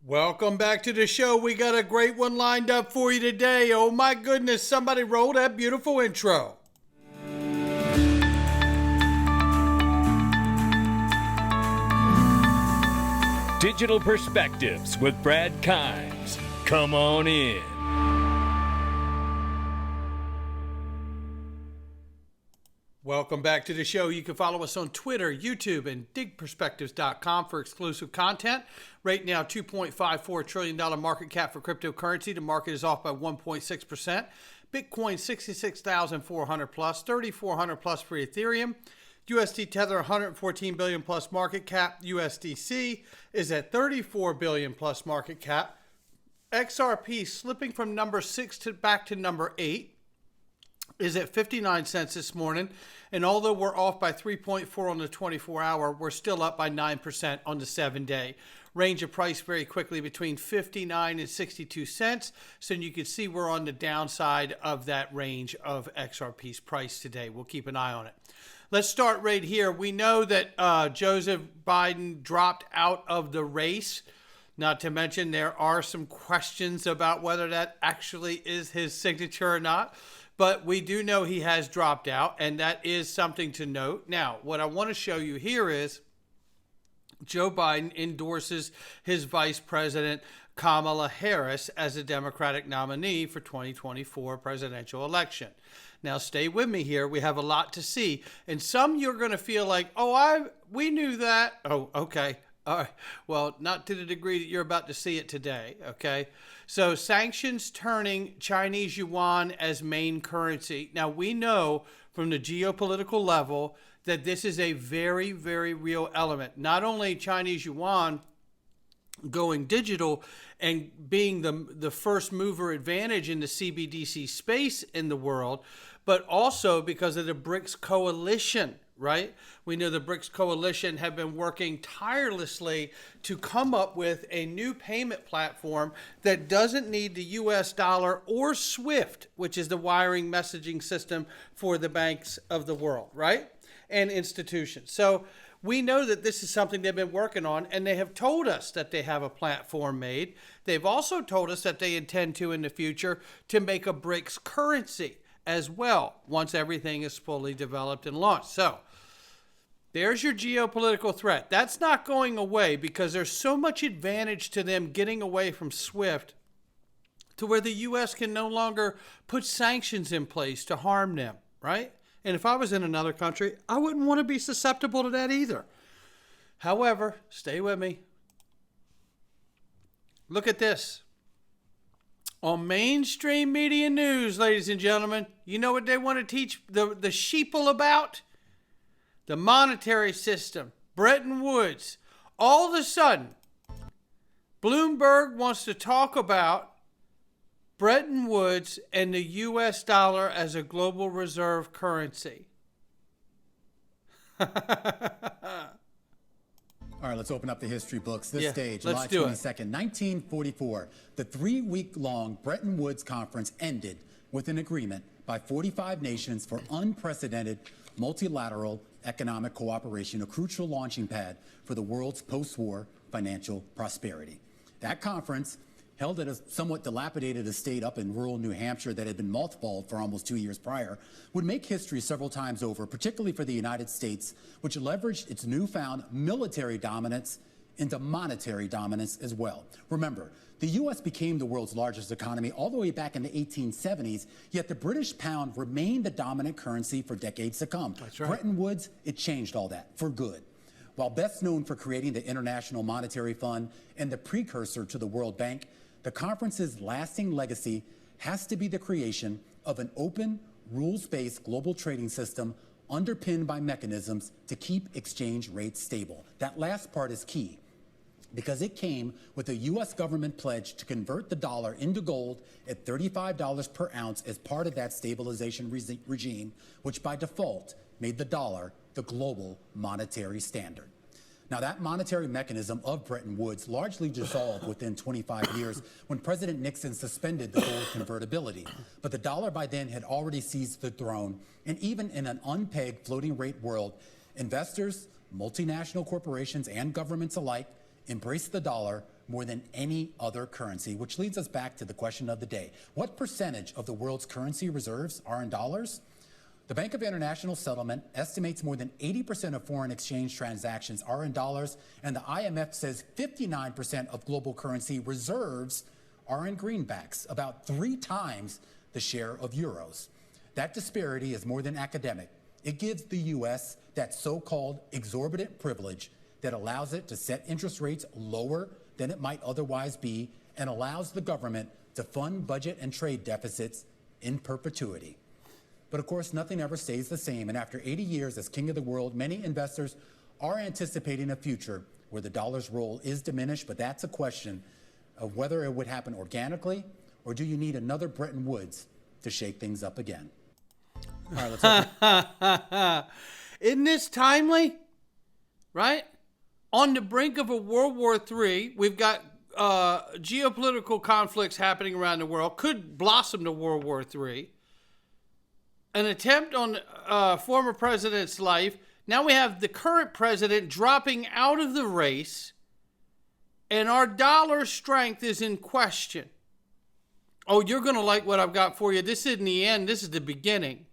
Welcome back to the show. We got a great one lined up for you today. Oh my goodness, somebody roll that beautiful intro. Digital Perspectives with Brad Kimes. Come on in. Welcome back to the show. You can follow us on Twitter, YouTube, and digperspectives.com for exclusive content. Right now, $2.54 trillion market cap for cryptocurrency. The market is off by 1.6%. Bitcoin, 66,400 plus, 3,400 plus for Ethereum. USD Tether, 114 billion plus market cap. USDC is at 34 billion plus market cap. XRP slipping from number 6 back to number 8. Is at 59 cents this morning. And although we're off by 3.4 on the 24-hour, we're still up by 9% on the 7-day. Range of price very quickly between 59 and 62 cents. So you can see we're on the downside of that range of XRP's price today. We'll keep an eye on it. Let's start right here. We know that Joseph Biden dropped out of the race. Not to mention there are some questions about whether that actually is his signature or not. But we do know he has dropped out, and that is something to note. Now, what I want to show you here is Joe Biden endorses his vice president, Kamala Harris, as a Democratic nominee for 2024 presidential election. Now, stay with me here. We have a lot to see. And some you're going to feel like, we knew that. Oh, okay. All right. Well, not to the degree that you're about to see it today, okay? So sanctions turning Chinese yuan as main currency. Now, we know from the geopolitical level that this is a very, very real element. Not only Chinese yuan going digital and being the first mover advantage in the CBDC space in the world, but also because of the BRICS coalition. Right? We know the BRICS coalition have been working tirelessly to come up with a new payment platform that doesn't need the US dollar or SWIFT, which is the wiring messaging system for the banks of the world, right? And institutions. So we know that this is something they've been working on, and they have told us that they have a platform made. They've also told us that they intend to, in the future, to make a BRICS currency as well, once everything is fully developed and launched. So there's your geopolitical threat. That's not going away because there's so much advantage to them getting away from SWIFT to where the U.S. can no longer put sanctions in place to harm them, right? And if I was in another country, I wouldn't want to be susceptible to that either. However, stay with me. Look at this. On mainstream media news, ladies and gentlemen, you know what they want to teach the sheeple about? The monetary system, Bretton Woods. All of a sudden, Bloomberg wants to talk about Bretton Woods and the U.S. dollar as a global reserve currency. All right, let's open up the history books. This stage, July 22nd, 1944, the 3-week-long Bretton Woods Conference ended with an agreement by 45 nations for unprecedented multilateral economic cooperation, a crucial launching pad for the world's post-war financial prosperity. That conference, held at a somewhat dilapidated estate up in rural New Hampshire that had been mothballed for almost 2 years prior, would make history several times over, particularly for the United States, which leveraged its newfound military dominance into monetary dominance as well. Remember, the U.S. became the world's largest economy all the way back in the 1870s, yet the British pound remained the dominant currency for decades to come. That's right. Bretton Woods, it changed all that for good. While best known for creating the International Monetary Fund and the precursor to the World Bank, the conference's lasting legacy has to be the creation of an open, rules-based global trading system underpinned by mechanisms to keep exchange rates stable. That last part is key because it came with a U.S. government pledge to convert the dollar into gold at $35 per ounce as part of that stabilization regime, which by default made the dollar the global monetary standard. Now, that monetary mechanism of Bretton Woods largely dissolved within 25 years when President Nixon suspended the gold convertibility. But the dollar by then had already seized the throne, and even in an unpegged floating rate world, investors, multinational corporations, and governments alike embraced the dollar more than any other currency, which leads us back to the question of the day. What percentage of the world's currency reserves are in dollars? The Bank of International Settlement estimates more than 80% of foreign exchange transactions are in dollars, and the IMF says 59% of global currency reserves are in greenbacks, about 3 times the share of euros. That disparity is more than academic. It gives the U.S. that so-called exorbitant privilege that allows it to set interest rates lower than it might otherwise be and allows the government to fund budget and trade deficits in perpetuity. But of course, nothing ever stays the same. And after 80 years as king of the world, many investors are anticipating a future where the dollar's role is diminished. But that's a question of whether it would happen organically or do you need another Bretton Woods to shake things up again? All right, let's Isn't this timely? Right? On the brink of a World War III, we've got geopolitical conflicts happening around the world, could blossom to World War III. An attempt on former president's life. Now we have the current president dropping out of the race, and our dollar strength is in question. Oh, you're going to like what I've got for you. This isn't the end. This is the beginning.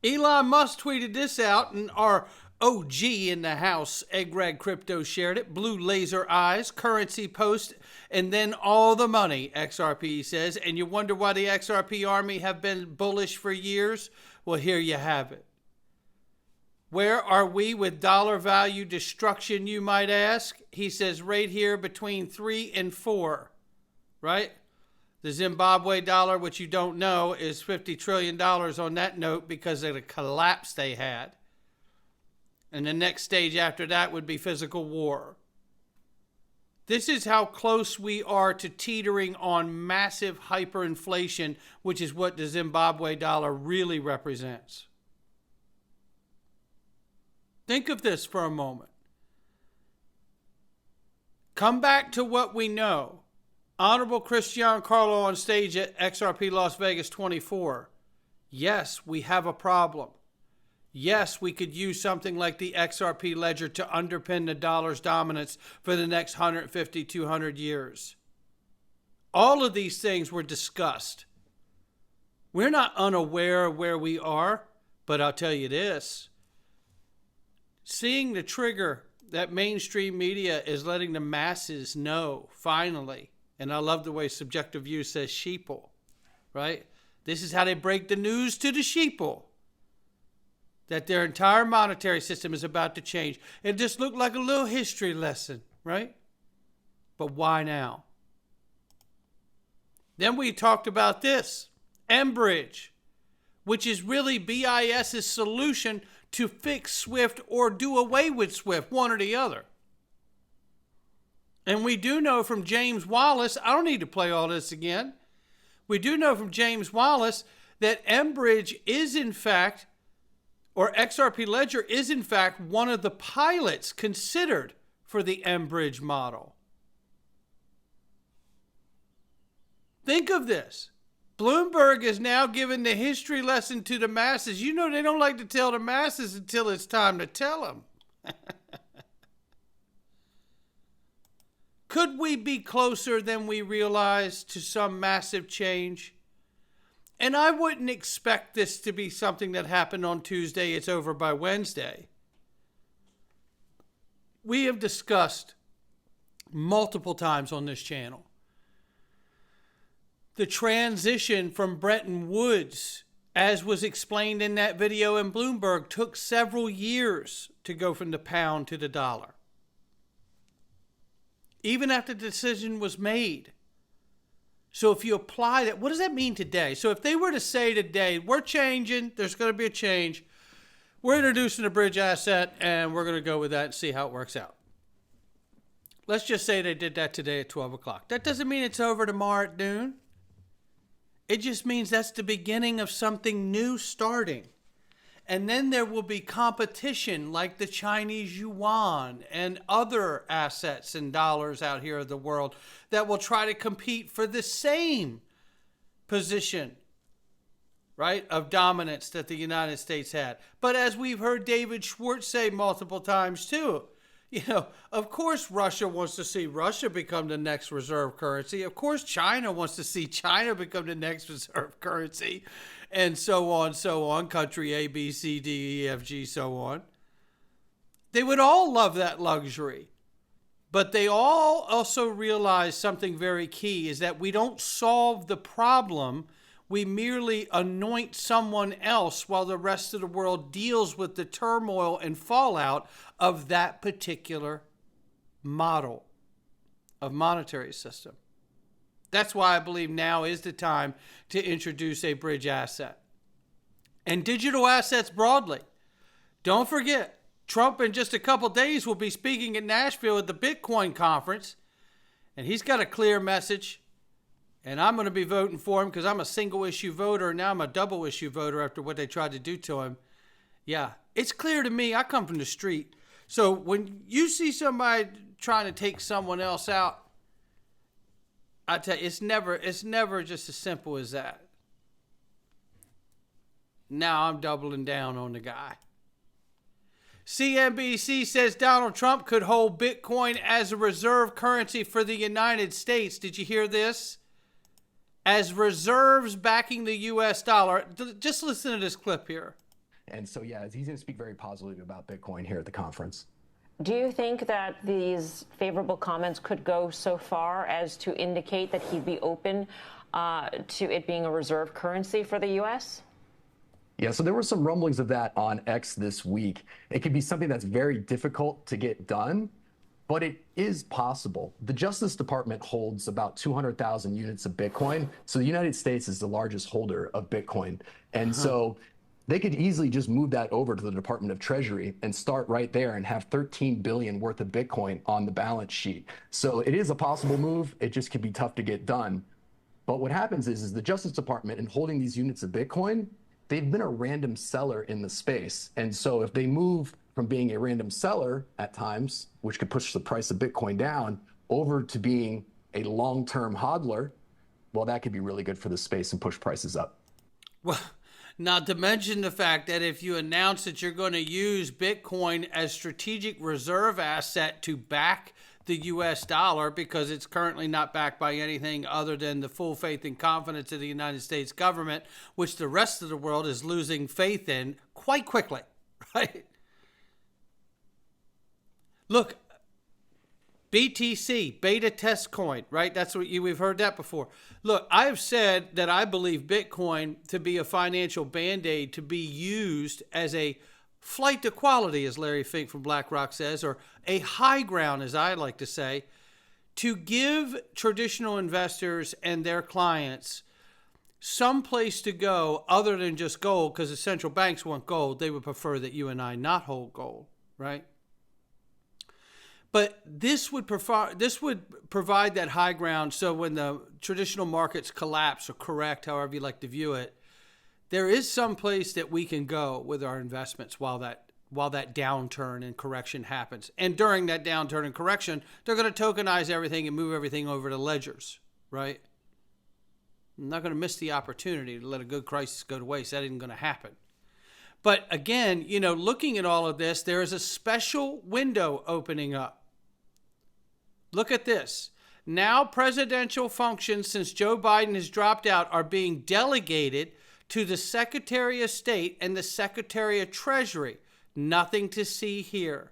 Elon Musk tweeted this out, and our OG in the house, Egg Rag Crypto, shared it. Blue laser eyes, currency post, and then all the money, XRP says. And you wonder why the XRP army have been bullish for years? Well, here you have it. Where are we with dollar value destruction, you might ask? He says right here between 3 and 4, right? The Zimbabwe dollar, which you don't know, is $50 trillion on that note because of the collapse they had. And the next stage after that would be physical war. This is how close we are to teetering on massive hyperinflation, which is what the Zimbabwe dollar really represents. Think of this for a moment. Come back to what we know. Honorable Chris Giancarlo on stage at XRP Las Vegas 24. Yes, we have a problem. Yes, we could use something like the XRP ledger to underpin the dollar's dominance for the next 150, 200 years. All of these things were discussed. We're not unaware of where we are, but I'll tell you this. Seeing the trigger that mainstream media is letting the masses know, finally, and I love the way Subjective View says sheeple, right? This is how they break the news to the sheeple. That their entire monetary system is about to change. It just looked like a little history lesson, right? But why now? Then we talked about this, Enbridge, which is really BIS's solution to fix SWIFT or do away with SWIFT, one or the other. And we do know from James Wallace, I don't need to play all this again. We do know from James Wallace that Enbridge is in fact, or XRP Ledger is in fact one of the pilots considered for the Enbridge model. Think of this. Bloomberg is now giving the history lesson to the masses. You know they don't like to tell the masses until it's time to tell them. Could we be closer than we realize to some massive change? And I wouldn't expect this to be something that happened on Tuesday. It's over by Wednesday. We have discussed multiple times on this channel the transition from Bretton Woods, as was explained in that video in Bloomberg, took several years to go from the pound to the dollar. Even after the decision was made. So if you apply that, what does that mean today? So if they were to say today, we're changing, there's going to be a change, we're introducing a bridge asset, and we're going to go with that and see how it works out. Let's just say they did that today at 12 o'clock. That doesn't mean it's over tomorrow at noon. It just means that's the beginning of something new starting. And then there will be competition like the Chinese yuan and other assets and dollars out here of the world that will try to compete for the same position, right, of dominance that the United States had. But as we've heard David Schwartz say multiple times too, Of course Russia wants to see Russia become the next reserve currency. Of course China wants to see China become the next reserve currency, and so on, country A, B, C, D, E, F, G, so on. They would all love that luxury. But they all also realize something very key, is that we don't solve the problem. We merely anoint someone else while the rest of the world deals with the turmoil and fallout of that particular model of monetary system. That's why I believe now is the time to introduce a bridge asset. And digital assets broadly. Don't forget, Trump in just a couple days will be speaking in Nashville at the Bitcoin conference, and he's got a clear message, and I'm going to be voting for him because I'm a single issue voter, and now I'm a double issue voter after what they tried to do to him. Yeah, it's clear to me. I come from the street. So when you see somebody trying to take someone else out, I tell you, it's never just as simple as that. Now I'm doubling down on the guy. CNBC says Donald Trump could hold Bitcoin as a reserve currency for the United States. Did you hear this? As reserves backing the U.S. dollar. Just listen to this clip here. And so, yeah, he's going to speak very positively about Bitcoin here at the conference. Do you think that these favorable comments could go so far as to indicate that he'd be open to it being a reserve currency for the U.S.? Yeah, so there were some rumblings of that on X this week. It could be something that's very difficult to get done, but it is possible. The Justice Department holds about 200,000 units of Bitcoin. So the United States is the largest holder of Bitcoin. And so they could easily just move that over to the Department of Treasury and start right there and have 13 billion worth of Bitcoin on the balance sheet. So it is a possible move. It just could be tough to get done. But what happens is the Justice Department, in holding these units of Bitcoin, they've been a random seller in the space. And so if they move from being a random seller at times, which could push the price of Bitcoin down, over to being a long-term hodler, well, that could be really good for the space and push prices up. Well, not to mention the fact that if you announce that you're going to use Bitcoin as strategic reserve asset to back the U.S. dollar, because it's currently not backed by anything other than the full faith and confidence of the United States government, which the rest of the world is losing faith in quite quickly, right? Look, BTC, beta test coin, right? That's what we've heard that before. Look, I've said that I believe Bitcoin to be a financial band-aid to be used as a flight to quality, as Larry Fink from BlackRock says, or a high ground, as I like to say, to give traditional investors and their clients some place to go other than just gold, because the central banks want gold. They would prefer that you and I not hold gold, right? But this would provide that high ground, so when the traditional markets collapse or correct, however you like to view it, there is some place that we can go with our investments while that downturn and correction happens. And during that downturn and correction, they're going to tokenize everything and move everything over to ledgers, right? I'm not going to miss the opportunity to let a good crisis go to waste. That isn't going to happen. But again, looking at all of this, there is a special window opening up. Look at this. Now presidential functions, since Joe Biden has dropped out, are being delegated to the Secretary of State and the Secretary of Treasury. Nothing to see here.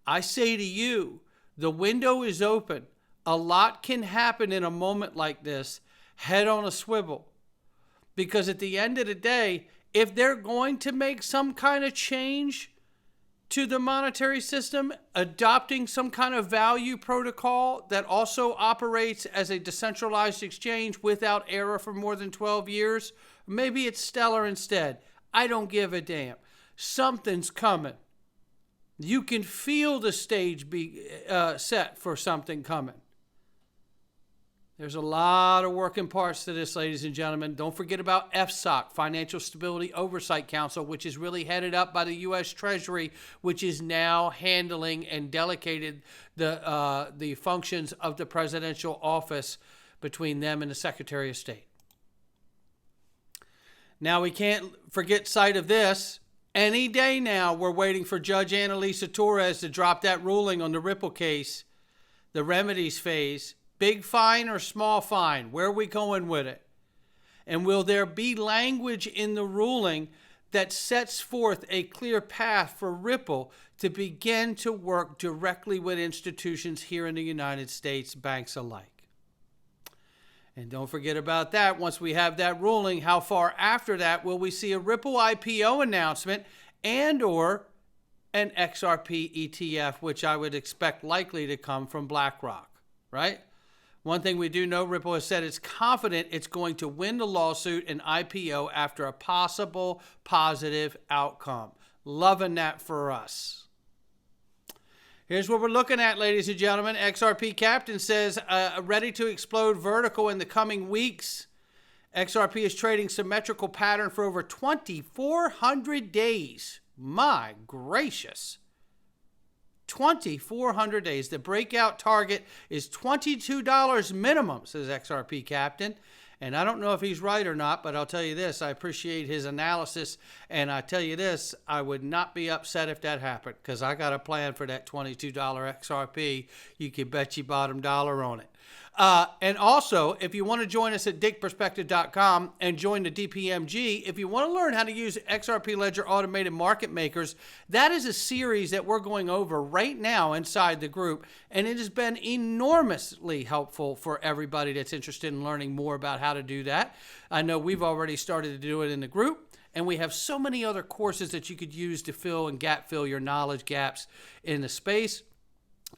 I say to you, the window is open. A lot can happen in a moment like this. Head on a swivel. Because at the end of the day, if they're going to make some kind of change to the monetary system, adopting some kind of value protocol that also operates as a decentralized exchange without error for more than 12 years, maybe it's Stellar instead. I don't give a damn. Something's coming. You can feel the stage be set for something coming. There's a lot of working parts to this, ladies and gentlemen. Don't forget about FSOC, Financial Stability Oversight Council, which is really headed up by the U.S. Treasury, which is now handling and delegated the functions of the presidential office between them and the Secretary of State. Now, we can't forget sight of this, Any day now, we're waiting for Judge Annalisa Torres to drop that ruling on the Ripple case, the remedies phase. Big fine or small fine? Where are we going with it? And will there be language in the ruling that sets forth a clear path for Ripple to begin to work directly with institutions here in the United States, banks alike? And don't forget about that. Once we have that ruling, how far after that will we see a Ripple IPO announcement and or an XRP ETF, which I would expect likely to come from BlackRock, right? One thing we do know, Ripple has said it's confident it's going to win the lawsuit and IPO after a possible positive outcome. Loving that for us. Here's what we're looking at, ladies and gentlemen. XRP Captain says, ready to explode vertical in the coming weeks. XRP is trading symmetrical pattern for over 2,400 days. My gracious. 2,400 days. The breakout target is $22 minimum, says XRP Captain. And I don't know if he's right or not, but I'll tell you this, I appreciate his analysis. And I tell you this, I would not be upset if that happened, because I got a plan for that $22 XRP. You can bet your bottom dollar on it. And also, if you want to join us at digitalperspectives.com and join the DPMG, if you want to learn how to use XRP Ledger Automated Market Makers, that is a series that we're going over right now inside the group. And it has been enormously helpful for everybody that's interested in learning more about how to do that. I know we've already started to do it in the group. And we have so many other courses that you could use to fill and gap fill your knowledge gaps in the space,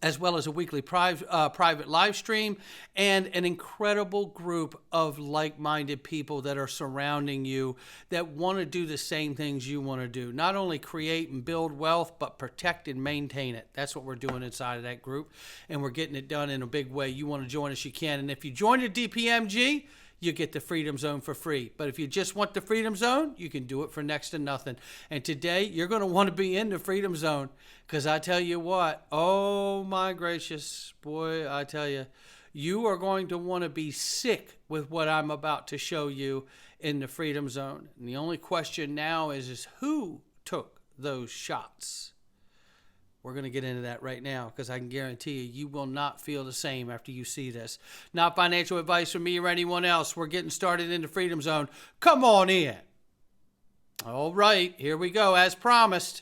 as well as a weekly private live stream and an incredible group of like-minded people that are surrounding you that want to do the same things you want to do. Not only create and build wealth, but protect and maintain it. That's what we're doing inside of that group, and we're getting it done in a big way. You want to join us, you can. And if you join the DPMG, you get the Freedom Zone for free. But if you just want the Freedom Zone, you can do it for next to nothing. And today, you're going to want to be in the Freedom Zone, because I tell you what, oh my gracious, boy, I tell you, you are going to want to be sick with what I'm about to show you in the Freedom Zone. And the only question now is who took those shots? We're going to get into that right now, because I can guarantee you, you will not feel the same after you see this. Not financial advice from me or anyone else. We're getting started in the Freedom Zone. Come on in. All right, here we go, as promised.